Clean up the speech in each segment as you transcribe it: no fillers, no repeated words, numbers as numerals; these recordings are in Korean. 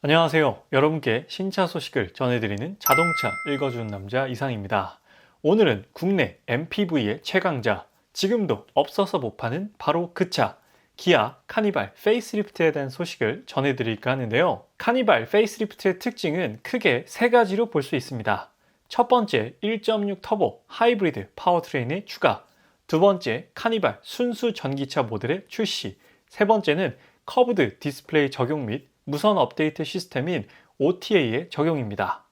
안녕하세요. 여러분께 신차 소식을 전해드리는 자동차 읽어주는 남자 이상입니다. 오늘은 국내 MPV의 최강자, 지금도 없어서 못 파는 바로 그 차, 기아 카니발 페이스리프트에 대한 소식을 전해드릴까 하는데요. 카니발 페이스리프트의 특징은 크게 세 가지로 볼 수 있습니다. 첫 번째, 1.6 터보 하이브리드 파워트레인의 추가, 두 번째, 카니발 순수 전기차 모델의 출시, 세 번째는 커브드 디스플레이 적용 및 무선 업데이트 시스템인 OTA의 적용입니다.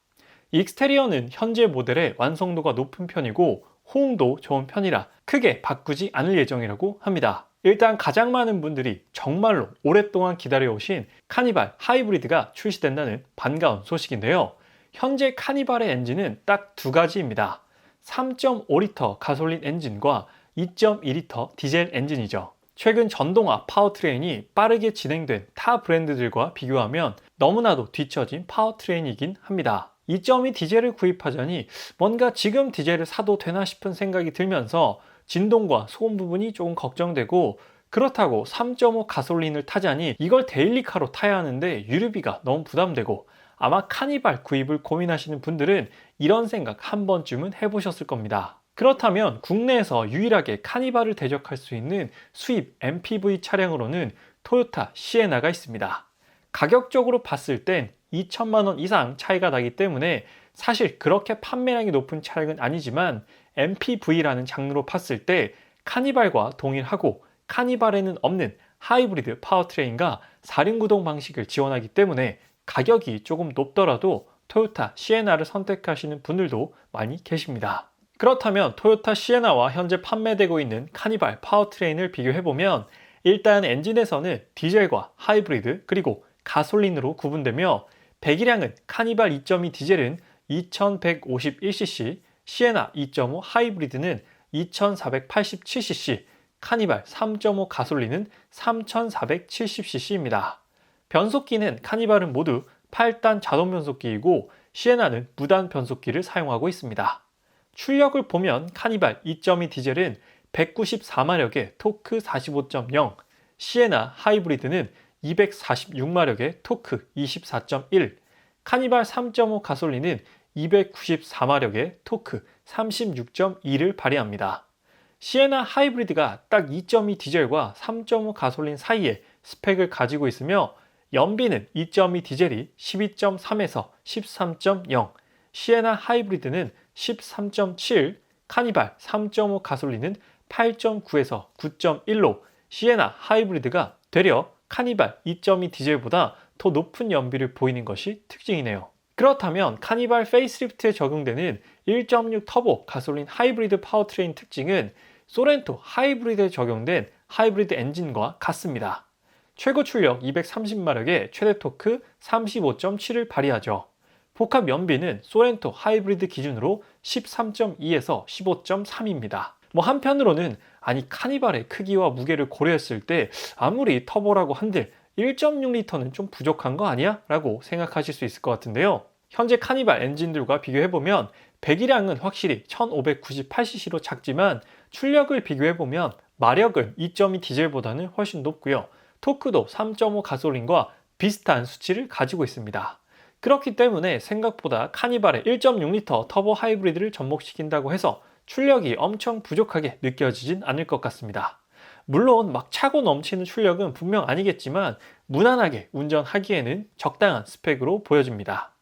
익스테리어는 현재 모델의 완성도가 높은 편이고 호응도 좋은 편이라 크게 바꾸지 않을 예정이라고 합니다. 일단 가장 많은 분들이 정말로 오랫동안 기다려오신 카니발 하이브리드가 출시된다는 반가운 소식인데요. 현재 카니발의 엔진은 딱 두 가지입니다. 3.5리터 가솔린 엔진과 2.2리터 디젤 엔진이죠. 최근 전동화 파워트레인이 빠르게 진행된 타 브랜드들과 비교하면 너무나도 뒤처진 파워트레인이긴 합니다. 2.2 디젤을 구입하자니 뭔가 지금 디젤을 사도 되나 싶은 생각이 들면서 진동과 소음 부분이 조금 걱정되고, 그렇다고 3.5 가솔린을 타자니 이걸 데일리카로 타야 하는데 유류비가 너무 부담되고, 아마 카니발 구입을 고민하시는 분들은 이런 생각 한 번쯤은 해보셨을 겁니다. 그렇다면 국내에서 유일하게 카니발을 대적할 수 있는 수입 MPV 차량으로는 토요타 시에나가 있습니다. 가격적으로 봤을 땐 2천만 원 이상 차이가 나기 때문에 사실 그렇게 판매량이 높은 차량은 아니지만 MPV라는 장르로 봤을 때 카니발과 동일하고 카니발에는 없는 하이브리드 파워트레인과 4륜구동 방식을 지원하기 때문에 가격이 조금 높더라도 토요타 시에나를 선택하시는 분들도 많이 계십니다. 그렇다면 토요타 시에나와 현재 판매되고 있는 카니발 파워트레인을 비교해보면 일단 엔진에서는 디젤과 하이브리드 그리고 가솔린으로 구분되며 배기량은 카니발 2.2 디젤은 2151cc, 시에나 2.5 하이브리드는 2487cc, 카니발 3.5 가솔린은 3470cc입니다. 변속기는 카니발은 모두 8단 자동 변속기이고 시에나는 무단 변속기를 사용하고 있습니다. 출력을 보면 카니발 2.2 디젤은 194마력의 토크 45.0, 시에나 하이브리드는 246마력의 토크 24.1, 카니발 3.5 가솔린은 294마력의 토크 36.2를 발휘합니다. 시에나 하이브리드가 딱 2.2 디젤과 3.5 가솔린 사이에 스펙을 가지고 있으며 연비는 2.2 디젤이 12.3에서 13.0, 시에나 하이브리드는 13.7, 카니발 3.5 가솔린은 8.9에서 9.1로 시에나 하이브리드가 되려 카니발 2.2 디젤보다 더 높은 연비를 보이는 것이 특징이네요. 그렇다면 카니발 페이스리프트에 적용되는 1.6 터보 가솔린 하이브리드 파워트레인 특징은 소렌토 하이브리드에 적용된 하이브리드 엔진과 같습니다. 최고 출력 230마력에 최대 토크 35.7을 발휘하죠. 복합 연비는 소렌토 하이브리드 기준으로 13.2에서 15.3입니다. 한편으로는 아니 카니발의 크기와 무게를 고려했을 때 아무리 터보라고 한들 1.6리터는 좀 부족한 거 아니야? 라고 생각하실 수 있을 것 같은데요. 현재 카니발 엔진들과 비교해보면 배기량은 확실히 1598cc로 작지만 출력을 비교해보면 마력은 2.2 디젤보다는 훨씬 높고요. 토크도 3.5 가솔린과 비슷한 수치를 가지고 있습니다. 그렇기 때문에 생각보다 카니발의 1.6리터 터보 하이브리드를 접목시킨다고 해서 출력이 엄청 부족하게 느껴지진 않을 것 같습니다. 물론 막 차고 넘치는 출력은 분명 아니겠지만 무난하게 운전하기에는 적당한 스펙으로 보여집니다.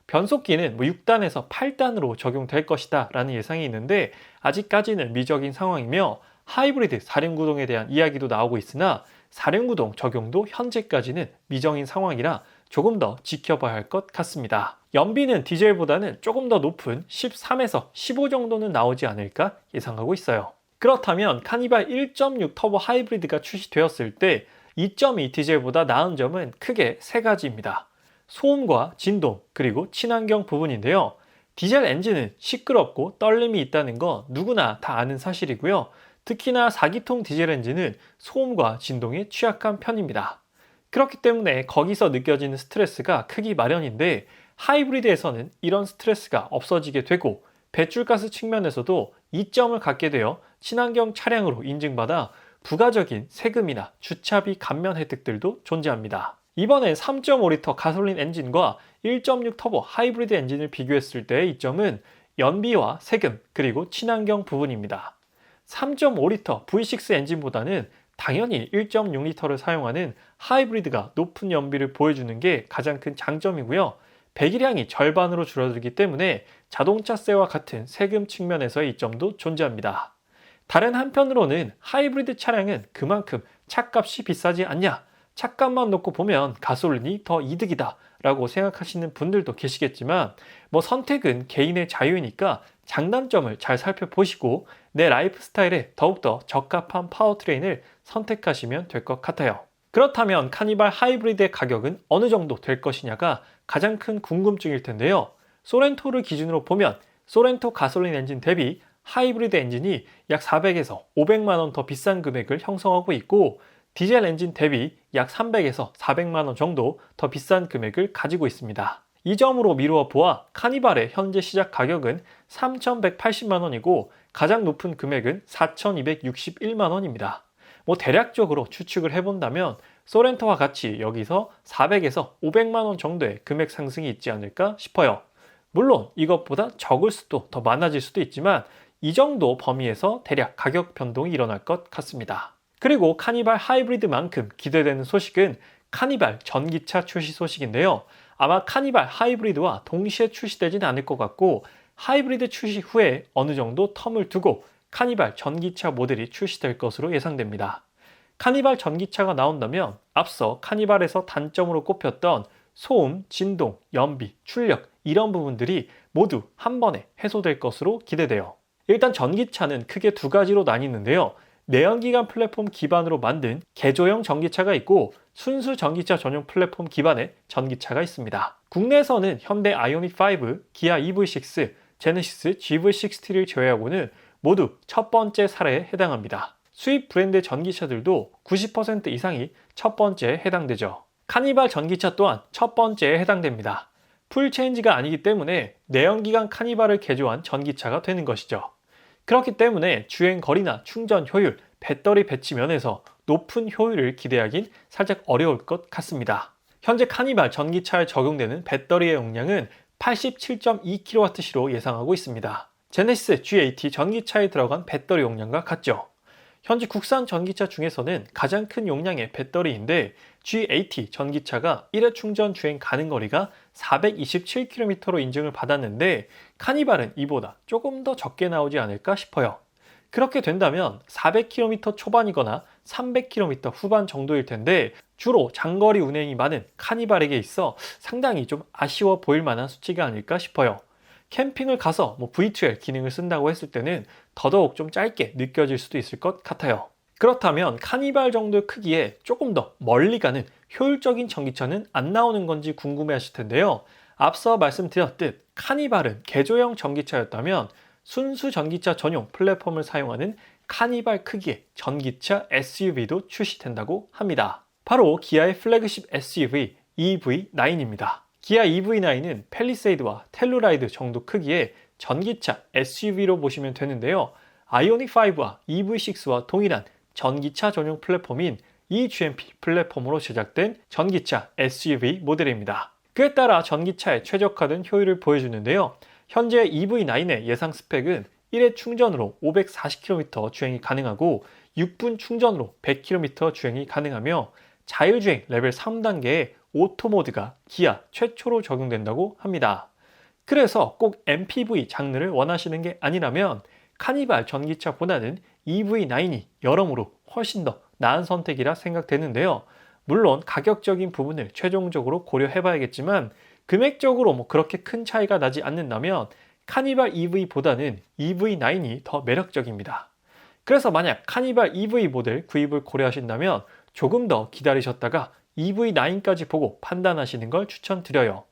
변속기는 6단에서 8단으로 적용될 것이다 라는 예상이 있는데 아직까지는 미적인 상황이며 하이브리드 4륜구동에 대한 이야기도 나오고 있으나 4륜구동 적용도 현재까지는 미정인 상황이라 조금 더 지켜봐야 할 것 같습니다. 연비는 디젤보다는 조금 더 높은 13에서 15 정도는 나오지 않을까 예상하고 있어요. 그렇다면 카니발 1.6 터보 하이브리드가 출시되었을 때 2.2 디젤보다 나은 점은 크게 세 가지입니다. 소음과 진동 그리고 친환경 부분인데요. 디젤 엔진은 시끄럽고 떨림이 있다는 거 누구나 다 아는 사실이고요. 특히나 4기통 디젤 엔진은 소음과 진동에 취약한 편입니다. 그렇기 때문에 거기서 느껴지는 스트레스가 크기 마련인데 하이브리드에서는 이런 스트레스가 없어지게 되고 배출가스 측면에서도 이점을 갖게 되어 친환경 차량으로 인증받아 부가적인 세금이나 주차비 감면 혜택들도 존재합니다. 이번엔 3.5리터 가솔린 엔진과 1.6 터보 하이브리드 엔진을 비교했을 때의 이점은 연비와 세금, 그리고 친환경 부분입니다. 3.5리터 V6 엔진보다는 당연히 1.6리터를 사용하는 하이브리드가 높은 연비를 보여주는 게 가장 큰 장점이고요. 배기량이 절반으로 줄어들기 때문에 자동차세와 같은 세금 측면에서의 이점도 존재합니다. 다른 한편으로는 하이브리드 차량은 그만큼 차값이 비싸지 않냐? 차값만 놓고 보면 가솔린이 더 이득이다 라고 생각하시는 분들도 계시겠지만 선택은 개인의 자유이니까 장단점을 잘 살펴보시고 내 라이프 스타일에 더욱더 적합한 파워트레인을 선택하시면 될 것 같아요. 그렇다면 카니발 하이브리드의 가격은 어느 정도 될 것이냐가 가장 큰 궁금증일 텐데요. 소렌토를 기준으로 보면 소렌토 가솔린 엔진 대비 하이브리드 엔진이 약 400에서 500만 원 더 비싼 금액을 형성하고 있고 디젤 엔진 대비 약 300에서 400만 원 정도 더 비싼 금액을 가지고 있습니다. 이 점으로 미루어 보아 카니발의 현재 시작 가격은 3,180만 원이고 가장 높은 금액은 4,261만 원입니다. 대략적으로 추측을 해본다면 소렌토와 같이 여기서 400에서 500만 원 정도의 금액 상승이 있지 않을까 싶어요. 물론 이것보다 적을 수도 더 많아질 수도 있지만 이 정도 범위에서 대략 가격 변동이 일어날 것 같습니다. 그리고 카니발 하이브리드만큼 기대되는 소식은 카니발 전기차 출시 소식인데요. 아마 카니발 하이브리드와 동시에 출시되진 않을 것 같고 하이브리드 출시 후에 어느 정도 텀을 두고 카니발 전기차 모델이 출시될 것으로 예상됩니다. 카니발 전기차가 나온다면 앞서 카니발에서 단점으로 꼽혔던 소음, 진동, 연비, 출력 이런 부분들이 모두 한 번에 해소될 것으로 기대돼요. 일단 전기차는 크게 두 가지로 나뉘는데요. 내연기관 플랫폼 기반으로 만든 개조형 전기차가 있고 순수 전기차 전용 플랫폼 기반의 전기차가 있습니다. 국내에서는 현대 아이오닉5, 기아 EV6, 제네시스 GV60를 제외하고는 모두 첫 번째 사례에 해당합니다. 수입 브랜드 전기차들도 90% 이상이 첫 번째에 해당되죠. 카니발 전기차 또한 첫 번째에 해당됩니다. 풀체인지가 아니기 때문에 내연기관 카니발을 개조한 전기차가 되는 것이죠. 그렇기 때문에 주행 거리나 충전 효율, 배터리 배치 면에서 높은 효율을 기대하긴 살짝 어려울 것 같습니다. 현재 카니발 전기차에 적용되는 배터리의 용량은 87.2kWh로 예상하고 있습니다. 제네시스 G80 전기차에 들어간 배터리 용량과 같죠. 현재 국산 전기차 중에서는 가장 큰 용량의 배터리인데 G80 전기차가 1회 충전 주행 가능 거리가 427km로 인증을 받았는데 카니발은 이보다 조금 더 적게 나오지 않을까 싶어요. 그렇게 된다면 400km 초반이거나 300km 후반 정도일 텐데 주로 장거리 운행이 많은 카니발에게 있어 상당히 좀 아쉬워 보일 만한 수치가 아닐까 싶어요. 캠핑을 가서 V2L 기능을 쓴다고 했을 때는 더더욱 좀 짧게 느껴질 수도 있을 것 같아요. 그렇다면 카니발 정도의 크기에 조금 더 멀리 가는 효율적인 전기차는 안 나오는 건지 궁금해 하실 텐데요. 앞서 말씀드렸듯 카니발은 개조형 전기차였다면 순수 전기차 전용 플랫폼을 사용하는 카니발 크기의 전기차 SUV도 출시된다고 합니다. 바로 기아의 플래그십 SUV EV9입니다. 기아 EV9은 팰리세이드와 텔루라이드 정도 크기의 전기차 SUV로 보시면 되는데요. 아이오닉5와 EV6와 동일한 전기차 전용 플랫폼인 eGMP 플랫폼으로 제작된 전기차 SUV 모델입니다. 그에 따라 전기차에 최적화된 효율을 보여주는데요. 현재 EV9의 예상 스펙은 1회 충전으로 540km 주행이 가능하고 6분 충전으로 100km 주행이 가능하며 자율주행 레벨 3단계의 오토 모드가 기아 최초로 적용된다고 합니다. 그래서 꼭 MPV 장르를 원하시는 게 아니라면 카니발 전기차보다는 EV9이 여러모로 훨씬 더 나은 선택이라 생각되는데요. 물론 가격적인 부분을 최종적으로 고려해봐야겠지만 금액적으로 그렇게 큰 차이가 나지 않는다면 카니발 EV보다는 EV9이 더 매력적입니다. 그래서 만약 카니발 EV 모델 구입을 고려하신다면 조금 더 기다리셨다가 EV9까지 보고 판단하시는 걸 추천드려요.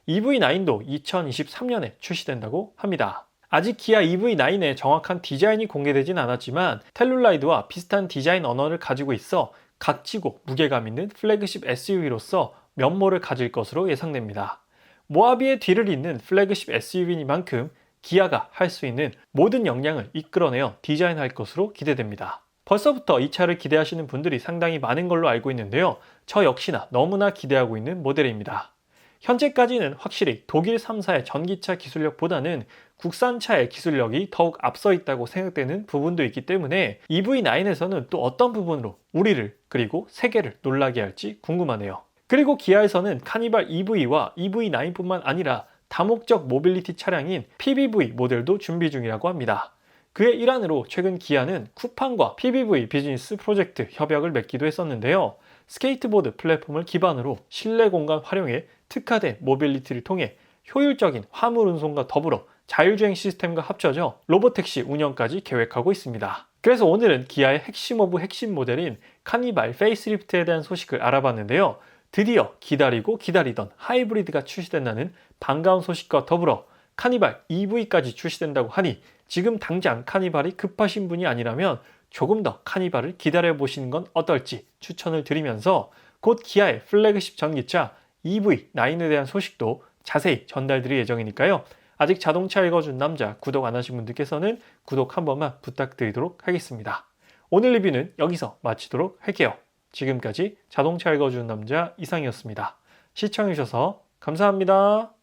EV9도 2023년에 출시된다고 합니다. 아직 기아 EV9의 정확한 디자인이 공개되진 않았지만 텔룰라이드와 비슷한 디자인 언어를 가지고 있어 각지고 무게감 있는 플래그십 SUV로서 면모를 가질 것으로 예상됩니다. 모하비의 뒤를 잇는 플래그십 SUV니만큼 기아가 할 수 있는 모든 역량을 이끌어내어 디자인할 것으로 기대됩니다. 벌써부터 이 차를 기대하시는 분들이 상당히 많은 걸로 알고 있는데요. 저 역시나 너무나 기대하고 있는 모델입니다. 현재까지는 확실히 독일 3사의 전기차 기술력보다는 국산차의 기술력이 더욱 앞서 있다고 생각되는 부분도 있기 때문에 EV9에서는 또 어떤 부분으로 우리를 그리고 세계를 놀라게 할지 궁금하네요. 그리고 기아에서는 카니발 EV와 EV9뿐만 아니라 다목적 모빌리티 차량인 PBV 모델도 준비 중이라고 합니다. 그의 일환으로 최근 기아는 쿠팡과 PBV 비즈니스 프로젝트 협약을 맺기도 했었는데요. 스케이트보드 플랫폼을 기반으로 실내 공간 활용에 특화된 모빌리티를 통해 효율적인 화물 운송과 더불어 자율주행 시스템과 합쳐져 로보택시 운영까지 계획하고 있습니다. 그래서 오늘은 기아의 핵심 오브 핵심 모델인 카니발 페이스리프트에 대한 소식을 알아봤는데요. 드디어 기다리고 기다리던 하이브리드가 출시된다는 반가운 소식과 더불어 카니발 EV까지 출시된다고 하니 지금 당장 카니발이 급하신 분이 아니라면 조금 더 카니발을 기다려보시는 건 어떨지 추천을 드리면서 곧 기아의 플래그십 전기차 EV9에 대한 소식도 자세히 전달드릴 예정이니까요. 아직 자동차 읽어준 남자 구독 안 하신 분들께서는 구독 한 번만 부탁드리도록 하겠습니다. 오늘 리뷰는 여기서 마치도록 할게요. 지금까지 자동차 읽어주는 남자 이상이었습니다. 시청해주셔서 감사합니다.